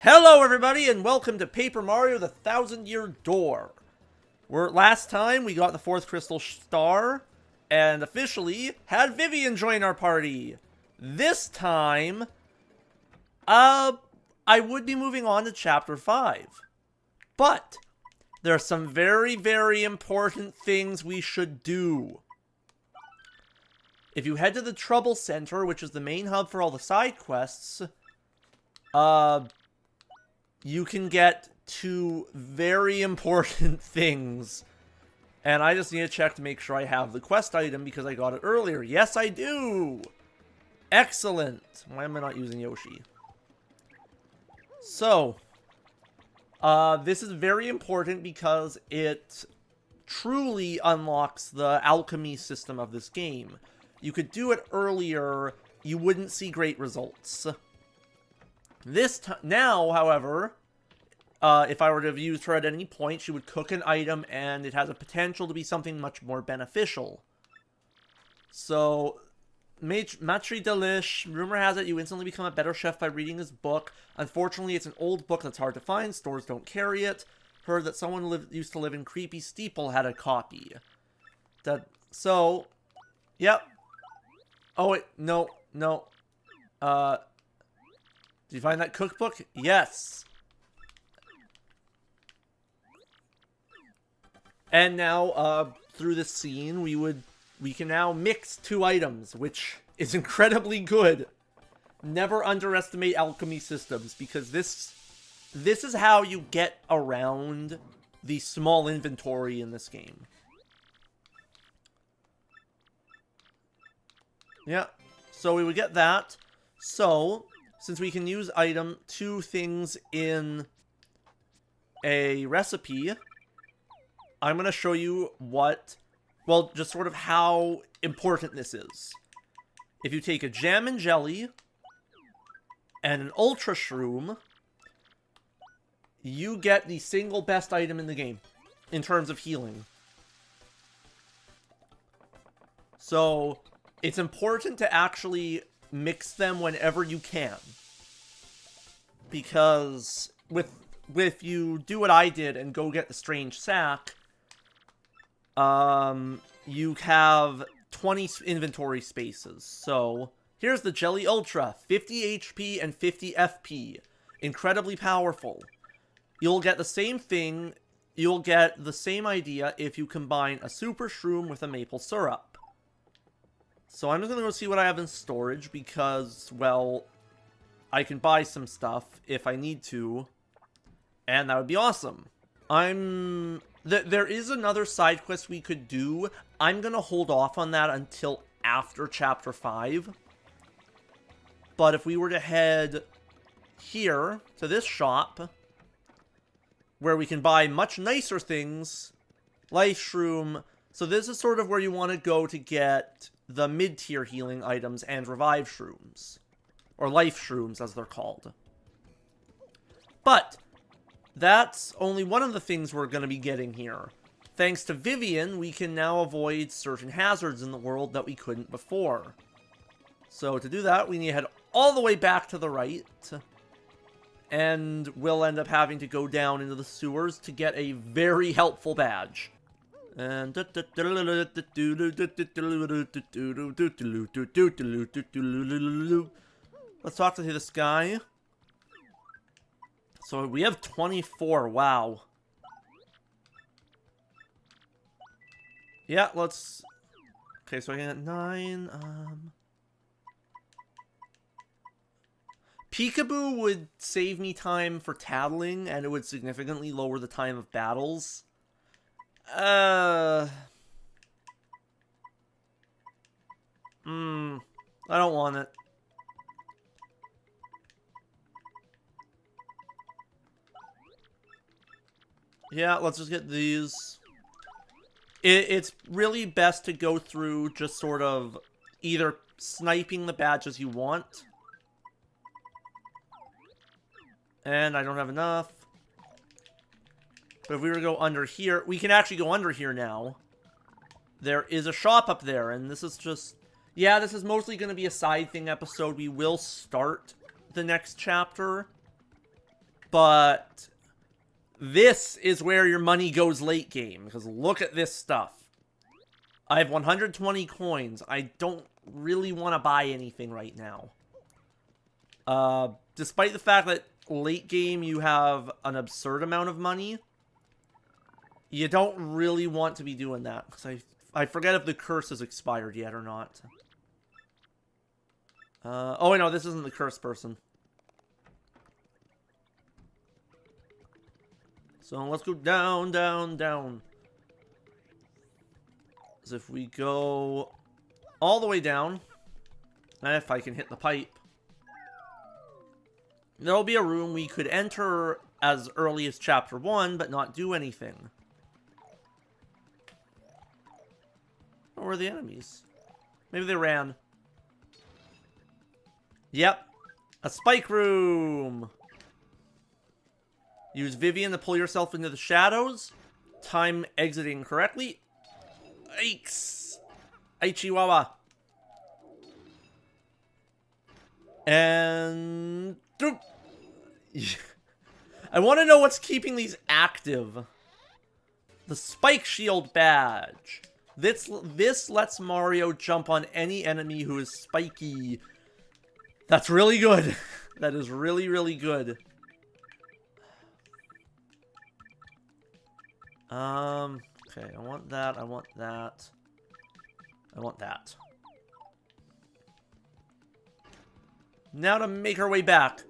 Hello everybody and welcome to Paper Mario the Thousand Year Door. Last time we got the 4th Crystal Star and officially had Vivian join our party. This time, I would be moving on to Chapter 5. But there are some very, very important things we should do. If you head to the Trouble Center, which is the main hub for all the side quests, you can get two very important things. And I just need to check to make sure I have the quest item because I got it earlier. Yes, I do! Excellent! Why am I not using Yoshi? So, this is very important because it truly unlocks the alchemy system of this game. You could do it earlier, you wouldn't see great results. Now, however, if I were to have used her at any point, she would cook an item, and it has a potential to be something much more beneficial. So, Matri Delish, rumor has it you instantly become a better chef by reading his book. Unfortunately, it's an old book that's hard to find, stores don't carry it. Heard that someone used to live in Creepy Steeple had a copy. Yep. Oh, wait, no. Did you find that cookbook? Yes. And now, through this scene, we can now mix two items, which is incredibly good. Never underestimate alchemy systems, because this is how you get around the small inventory in this game. Yeah, so we would get that. So, since we can use two things in a recipe, I'm going to show you just sort of how important this is. If you take a jam and jelly and an ultra shroom, you get the single best item in the game in terms of healing. So, it's important to actually mix them whenever you can. Because if you do what I did and go get the strange sack, you have 20 inventory spaces. So, here's the Jelly Ultra, 50 HP and 50 FP. Incredibly powerful. You'll get the same thing, you'll get the same idea if you combine a Super Shroom with a maple syrup. So I'm just gonna go see what I have in storage because, well, I can buy some stuff if I need to, and that would be awesome. There is another side quest we could do. I'm gonna hold off on that until after Chapter 5. But if we were to head here to this shop, where we can buy much nicer things, Life Shroom. So this is sort of where you want to go to get the mid-tier healing items and Revive Shrooms. Or Life Shrooms, as they're called. But that's only one of the things we're going to be getting here. Thanks to Vivian, we can now avoid certain hazards in the world that we couldn't before. So to do that, we need to head all the way back to the right. And we'll end up having to go down into the sewers to get a very helpful badge. And let's talk to this guy. So we have 24, wow. Yeah, let's... Okay, so I got 9, Peekaboo would save me time for tattling, and it would significantly lower the time of battles. I don't want it. Yeah, let's just get these. It's really best to go through just sort of either sniping the badges you want. And I don't have enough. But if we were to go under here, we can actually go under here now. There is a shop up there, and this is just... Yeah, this is mostly going to be a side thing episode. We will start the next chapter. But this is where your money goes late game, because look at this stuff. I have 120 coins. I don't really want to buy anything right now. Despite the fact that late game you have an absurd amount of money, you don't really want to be doing that, because I forget if the curse has expired yet or not. Oh, wait, no, this isn't the cursed person. So let's go down, down, down. So if we go all the way down, if I can hit the pipe, there'll be a room we could enter as early as Chapter 1, but not do anything. Where were the enemies? Maybe they ran. Yep. A spike room! Use Vivian to pull yourself into the shadows. Time exiting correctly. Yikes! Ay, Chihuahua. And... I want to know what's keeping these active. The spike shield badge. This lets Mario jump on any enemy who is spiky. That's really good. That is really, really good. Okay, I want that, I want that. I want that. Now to make our way back.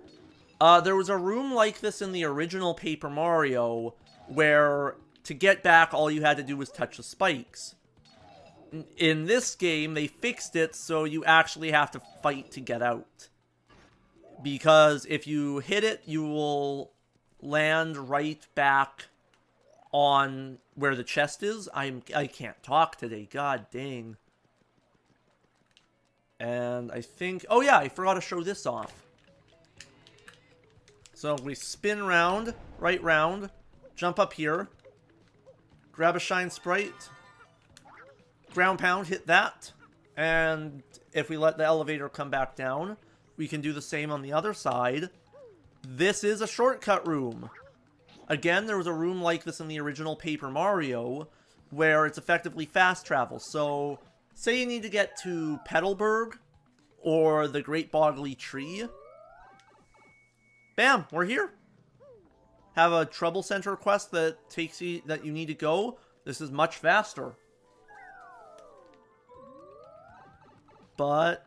There was a room like this in the original Paper Mario, where to get back, all you had to do was touch the spikes. In this game, they fixed it so you actually have to fight to get out. Because if you hit it, you will land right back on where the chest is. I can't talk today, god dang. And I think... oh yeah, I forgot to show this off. So we spin round, right round, jump up here, grab a shine sprite, ground pound, hit that, and if we let the elevator come back down, we can do the same on the other side. This is a shortcut room. Again, there was a room like this in the original Paper Mario, where it's effectively fast travel. So, say you need to get to Petalburg, or the Great Boggly Tree. Bam, we're here. Have a Trouble Center quest that takes you, that you need to go. This is much faster. But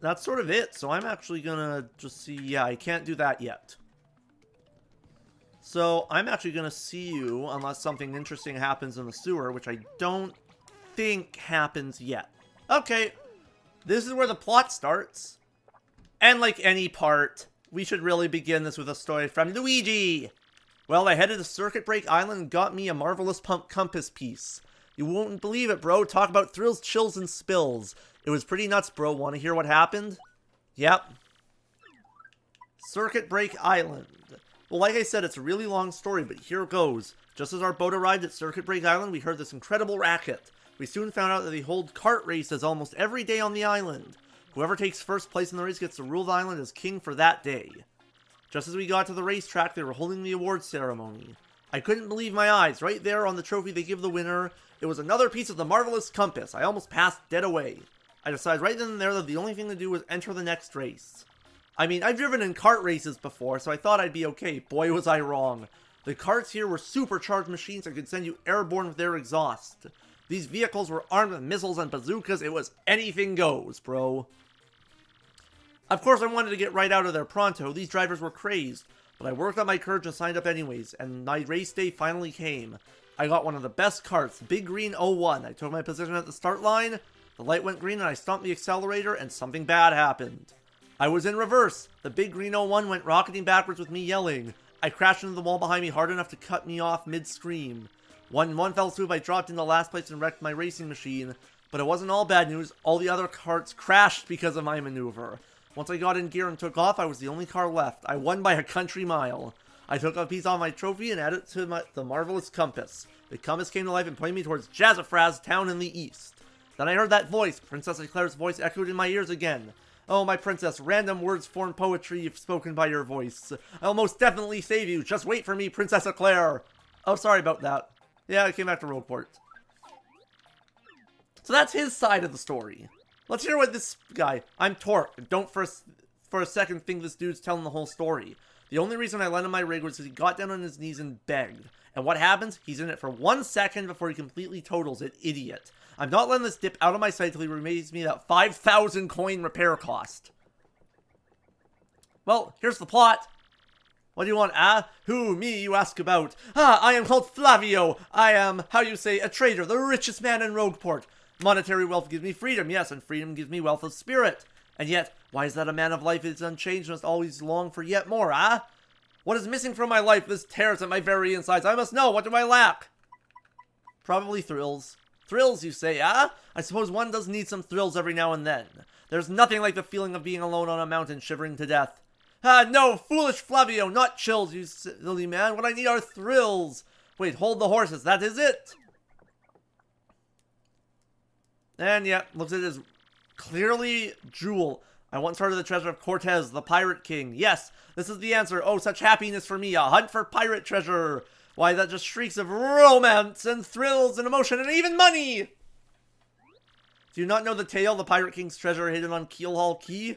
that's sort of it. So I'm actually gonna just see, yeah, I can't do that yet. So I'm actually gonna see you unless something interesting happens in the sewer, which I don't think happens yet. Okay, this is where the plot starts. And like any part, we should really begin this with a story from Luigi. Well, I headed to Circuit Break Island and got me a marvelous compass piece. You won't believe it, bro. Talk about thrills, chills, and spills. It was pretty nuts, bro. Want to hear what happened? Yep. Circuit Break Island. Well, like I said, it's a really long story, but here goes. Just as our boat arrived at Circuit Break Island, we heard this incredible racket. We soon found out that they hold kart races almost every day on the island. Whoever takes first place in the race gets to rule the island as king for that day. Just as we got to the racetrack, they were holding the awards ceremony. I couldn't believe my eyes. Right there on the trophy they give the winner, it was another piece of the marvelous compass. I almost passed dead away. I decided right then and there that the only thing to do was enter the next race. I mean, I've driven in kart races before, so I thought I'd be okay. Boy, was I wrong. The karts here were supercharged machines that could send you airborne with their exhaust. These vehicles were armed with missiles and bazookas. It was anything goes, bro. Of course, I wanted to get right out of there pronto. These drivers were crazed. But I worked on my courage and signed up anyways, and my race day finally came. I got one of the best karts, Big Green 01. I took my position at the start line, the light went green and I stomped the accelerator, and something bad happened. I was in reverse. The Big Green 01 went rocketing backwards with me yelling. I crashed into the wall behind me hard enough to cut me off mid-scream. One fell swoop, I dropped into last place and wrecked my racing machine. But it wasn't all bad news. All the other karts crashed because of my maneuver. Once I got in gear and took off, I was the only car left. I won by a country mile. I took a piece off my trophy and added it to the marvelous compass. The compass came to life and pointed me towards Jazzafraz town in the east. Then I heard that voice. Princess Eclair's voice echoed in my ears again. Oh, my princess, random words form poetry spoken by your voice. I'll most definitely save you. Just wait for me, Princess Eclair. Oh, sorry about that. Yeah, I came back to Rogueport. So that's his side of the story. Let's hear what this guy... I'm Torque. Don't for a second think this dude's telling the whole story. The only reason I lent him my rig was because he got down on his knees and begged. And what happens? He's in it for 1 second before he completely totals it. Idiot. I'm not letting this dip out of my sight till he repays me that 5,000 coin repair cost. Well, here's the plot. What do you want, ah? Who, me, you ask about? Ah, I am called Flavio. I am, how you say, a trader, the richest man in Rogueport. Monetary wealth gives me freedom, yes, and freedom gives me wealth of spirit. And yet, why is that a man of life is unchanged and must always long for yet more, ah? What is missing from my life? This tears at my very insides. I must know. What do I lack? Probably thrills. Thrills, you say, ah? I suppose one does need some thrills every now and then. There's nothing like the feeling of being alone on a mountain shivering to death. Ah, no, foolish Flavio, not chills, you silly man. What I need are thrills. Wait, hold the horses. That is it. And yeah, looks at it as clearly Jewel. I once heard of the treasure of Cortez, the pirate king. Yes, this is the answer. Oh, such happiness for me. A hunt for pirate treasure. Why, that just shrieks of romance and thrills and emotion and even money. Do you not know the tale, the pirate king's treasure hidden on Keelhaul Key?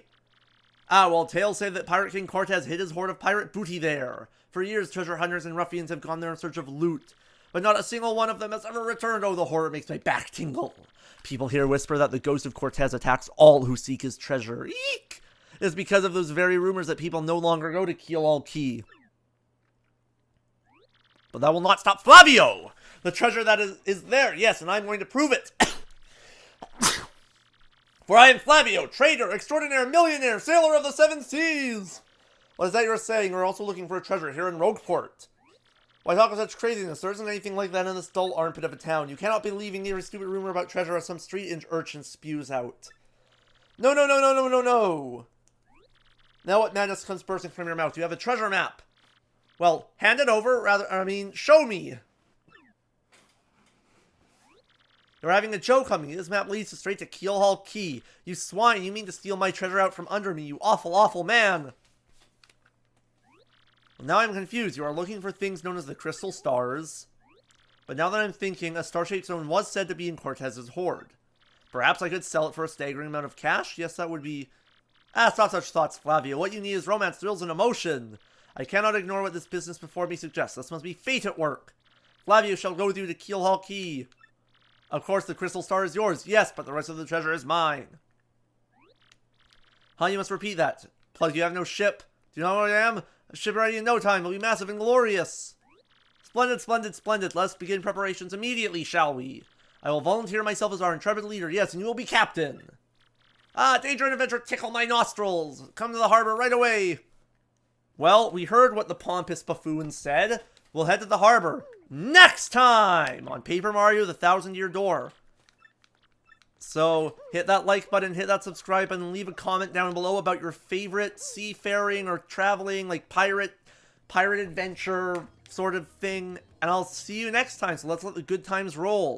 Ah, well, tales say that Pirate King Cortez hid his hoard of pirate booty there. For years, treasure hunters and ruffians have gone there in search of loot. But not a single one of them has ever returned. Oh, the horror makes my back tingle. People here whisper that the ghost of Cortez attacks all who seek his treasure. Eek! It's because of those very rumors that people no longer go to Keelhaul Key. But that will not stop Flavio! The treasure that is there, yes, and I'm going to prove it. For I am Flavio, trader, extraordinaire, millionaire, sailor of the 7 seas! What is that you're saying? We're also looking for a treasure here in Rogueport. Why talk of such craziness? There isn't anything like that in this dull armpit of a town. You cannot be believing every stupid rumor about treasure as some street urchin spews out. No, no, no, no, no, no, no! Now what madness comes bursting from your mouth? You have a treasure map. Well, hand it over, show me! You're having a joke on me. This map leads straight to Keelhaul Key. You swine, you mean to steal my treasure out from under me, you awful, awful man! Well, now I'm confused. You are looking for things known as the Crystal Stars. But now that I'm thinking, a star-shaped stone was said to be in Cortez's hoard. Perhaps I could sell it for a staggering amount of cash? Yes, that would be... Ah, stop such thoughts, Flavio. What you need is romance, thrills, and emotion. I cannot ignore what this business before me suggests. This must be fate at work. Flavio shall go with you to Keelhaul Key. Of course, the crystal star is yours. Yes, but the rest of the treasure is mine. Huh, you must repeat that. Plug, you have no ship. Do you know what I am? A ship ready in no time. It'll be massive and glorious. Splendid, splendid, splendid. Let's begin preparations immediately, shall we? I will volunteer myself as our intrepid leader. Yes, and you will be captain. Ah, danger and adventure tickle my nostrils. Come to the harbor right away. Well, we heard what the pompous buffoon said. We'll head to the harbor. Next time on Paper Mario: The Thousand-Year Door. So, hit that like button, hit that subscribe button, and leave a comment down below about your favorite seafaring or traveling, like pirate adventure sort of thing. And I'll see you next time, so let's let the good times roll.